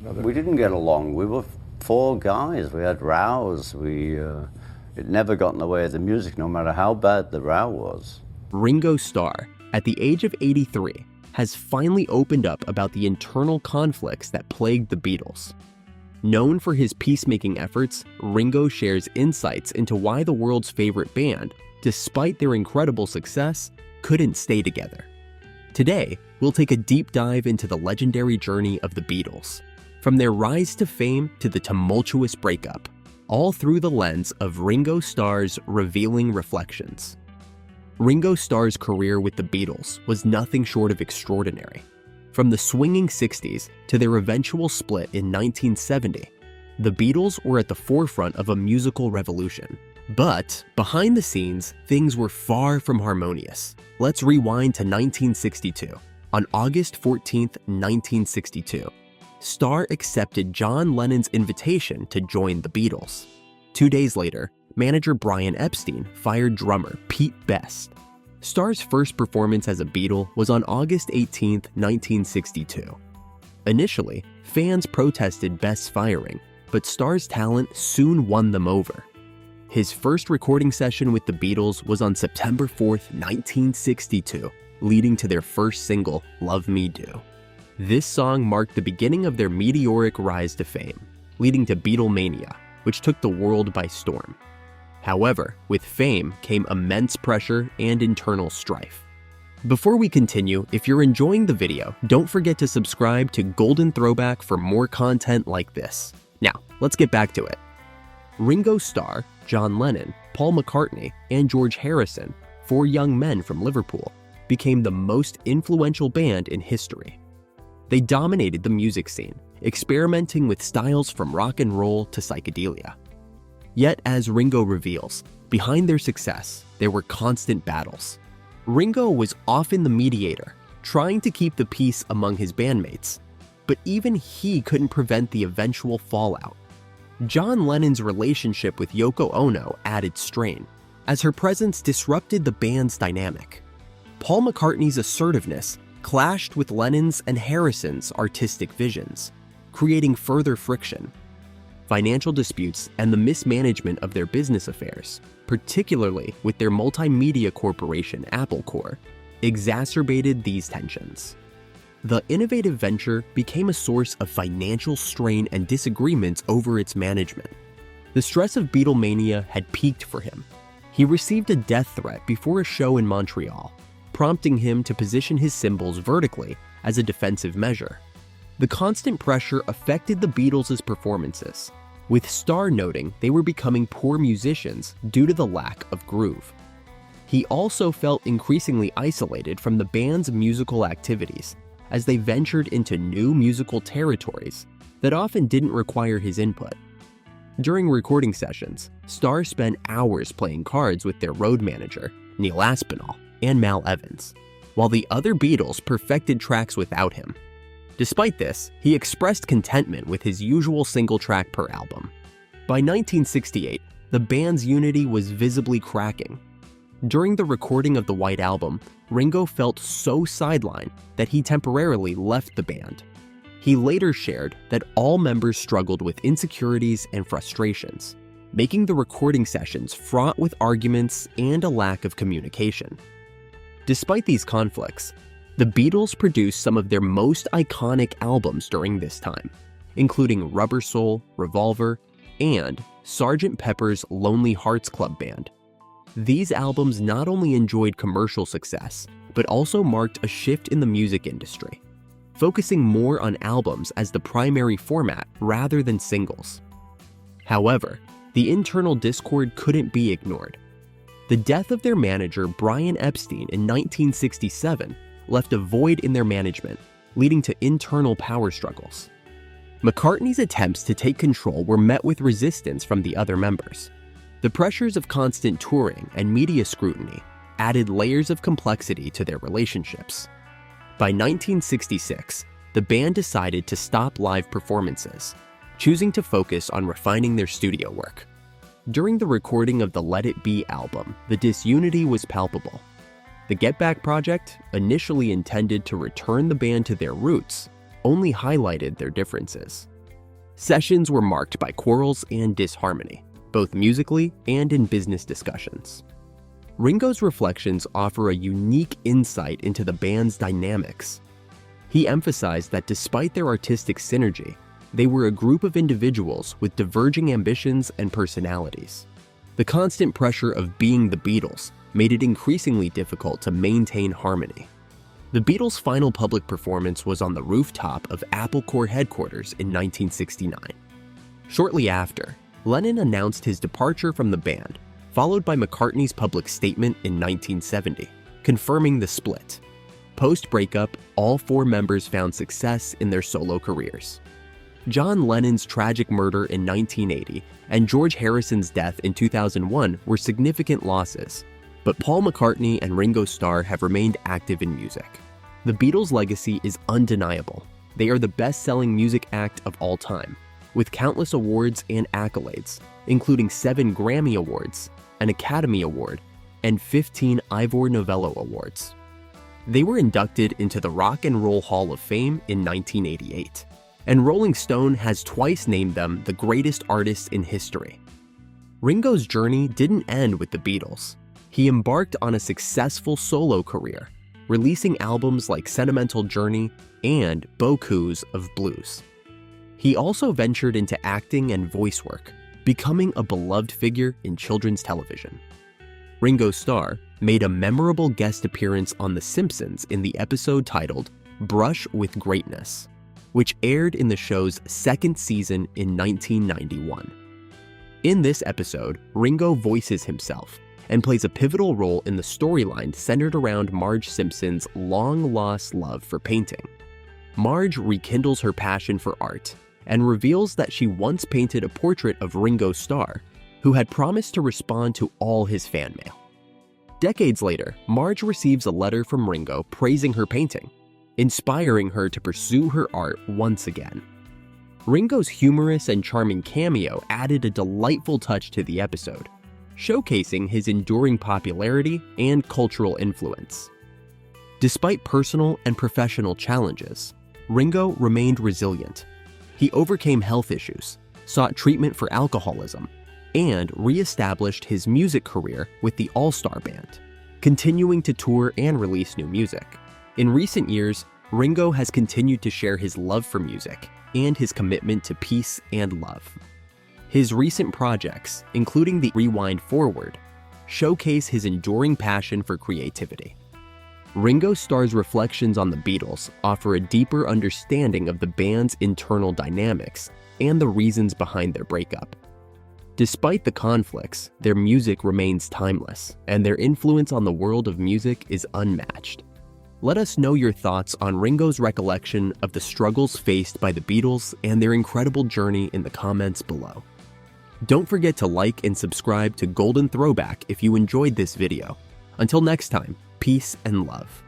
We didn't get along. We were four guys. We had rows. It never got in the way of the music, no matter how bad the row was. Ringo Starr, at the age of 83, has finally opened up about the internal conflicts that plagued the Beatles. Known for his peacemaking efforts, Ringo shares insights into why the world's favorite band, despite their incredible success, couldn't stay together. Today, we'll take a deep dive into the legendary journey of the Beatles, from their rise to fame to the tumultuous breakup, all through the lens of Ringo Starr's revealing reflections. Ringo Starr's career with the Beatles was nothing short of extraordinary. From the swinging 60s to their eventual split in 1970, the Beatles were at the forefront of a musical revolution. But behind the scenes, things were far from harmonious. Let's rewind to 1962. On August 14, 1962, Starr accepted John Lennon's invitation to join the Beatles. 2 days later, manager Brian Epstein fired drummer Pete Best. Starr's first performance as a Beatle was on August 18, 1962. Initially, fans protested Best's firing, but Starr's talent soon won them over. His first recording session with the Beatles was on September 4, 1962, leading to their first single, Love Me Do. This song marked the beginning of their meteoric rise to fame, leading to Beatlemania, which took the world by storm. However, with fame came immense pressure and internal strife. Before we continue, if you're enjoying the video, don't forget to subscribe to Golden Throwback for more content like this. Now, let's get back to it. Ringo Starr, John Lennon, Paul McCartney, and George Harrison, four young men from Liverpool, became the most influential band in history. They dominated the music scene, experimenting with styles from rock and roll to psychedelia. Yet, as Ringo reveals, behind their success, there were constant battles. Ringo was often the mediator, trying to keep the peace among his bandmates, but even he couldn't prevent the eventual fallout. John Lennon's relationship with Yoko Ono added strain, as her presence disrupted the band's dynamic. Paul McCartney's assertiveness clashed with Lennon's and Harrison's artistic visions, creating further friction. Financial disputes and the mismanagement of their business affairs, particularly with their multimedia corporation Apple Corp., exacerbated these tensions. The innovative venture became a source of financial strain and disagreements over its management. The stress of Beatlemania had peaked for him. He received a death threat before a show in Montreal, prompting him to position his cymbals vertically as a defensive measure. The constant pressure affected the Beatles' performances, with Starr noting they were becoming poor musicians due to the lack of groove. He also felt increasingly isolated from the band's musical activities as they ventured into new musical territories that often didn't require his input. During recording sessions, Starr spent hours playing cards with their road manager, Neil Aspinall, and Mal Evans, while the other Beatles perfected tracks without him. Despite this, he expressed contentment with his usual single track per album. By 1968, the band's unity was visibly cracking. During the recording of the White Album, Ringo felt so sidelined that he temporarily left the band. He later shared that all members struggled with insecurities and frustrations, making the recording sessions fraught with arguments and a lack of communication. Despite these conflicts, the Beatles produced some of their most iconic albums during this time, including Rubber Soul, Revolver, and Sgt. Pepper's Lonely Hearts Club Band. These albums not only enjoyed commercial success, but also marked a shift in the music industry, focusing more on albums as the primary format rather than singles. However, the internal discord couldn't be ignored. The death of their manager Brian Epstein in 1967 left a void in their management, leading to internal power struggles. McCartney's attempts to take control were met with resistance from the other members. The pressures of constant touring and media scrutiny added layers of complexity to their relationships. By 1966, the band decided to stop live performances, choosing to focus on refining their studio work. During the recording of the Let It Be album, the disunity was palpable. The Get Back project, initially intended to return the band to their roots, only highlighted their differences. Sessions were marked by quarrels and disharmony, both musically and in business discussions. Ringo's reflections offer a unique insight into the band's dynamics. He emphasized that despite their artistic synergy, they were a group of individuals with diverging ambitions and personalities. The constant pressure of being the Beatles made it increasingly difficult to maintain harmony. The Beatles' final public performance was on the rooftop of Apple Corps headquarters in 1969. Shortly after, Lennon announced his departure from the band, followed by McCartney's public statement in 1970, confirming the split. Post-breakup, all four members found success in their solo careers. John Lennon's tragic murder in 1980 and George Harrison's death in 2001 were significant losses, but Paul McCartney and Ringo Starr have remained active in music. The Beatles' legacy is undeniable. They are the best-selling music act of all time, with countless awards and accolades, including 7 Grammy Awards, an Academy Award, and 15 Ivor Novello Awards. They were inducted into the Rock and Roll Hall of Fame in 1988, and Rolling Stone has twice named them the greatest artists in history. Ringo's journey didn't end with the Beatles. He embarked on a successful solo career, releasing albums like Sentimental Journey and Beaucoup of Blues. He also ventured into acting and voice work, becoming a beloved figure in children's television. Ringo Starr made a memorable guest appearance on The Simpsons in the episode titled Brush with Greatness, which aired in the show's second season in 1991. In this episode, Ringo voices himself and plays a pivotal role in the storyline centered around Marge Simpson's long-lost love for painting. Marge rekindles her passion for art and reveals that she once painted a portrait of Ringo Starr, who had promised to respond to all his fan mail. Decades later, Marge receives a letter from Ringo praising her painting, inspiring her to pursue her art once again. Ringo's humorous and charming cameo added a delightful touch to the episode, showcasing his enduring popularity and cultural influence. Despite personal and professional challenges, Ringo remained resilient. He overcame health issues, sought treatment for alcoholism, and re-established his music career with the All-Star Band, continuing to tour and release new music. In recent years, Ringo has continued to share his love for music and his commitment to peace and love. His recent projects, including the Rewind Forward, showcase his enduring passion for creativity. Ringo Starr's reflections on the Beatles offer a deeper understanding of the band's internal dynamics and the reasons behind their breakup. Despite the conflicts, their music remains timeless, and their influence on the world of music is unmatched. Let us know your thoughts on Ringo's recollection of the struggles faced by the Beatles and their incredible journey in the comments below. Don't forget to like and subscribe to Golden Throwback if you enjoyed this video. Until next time, peace and love.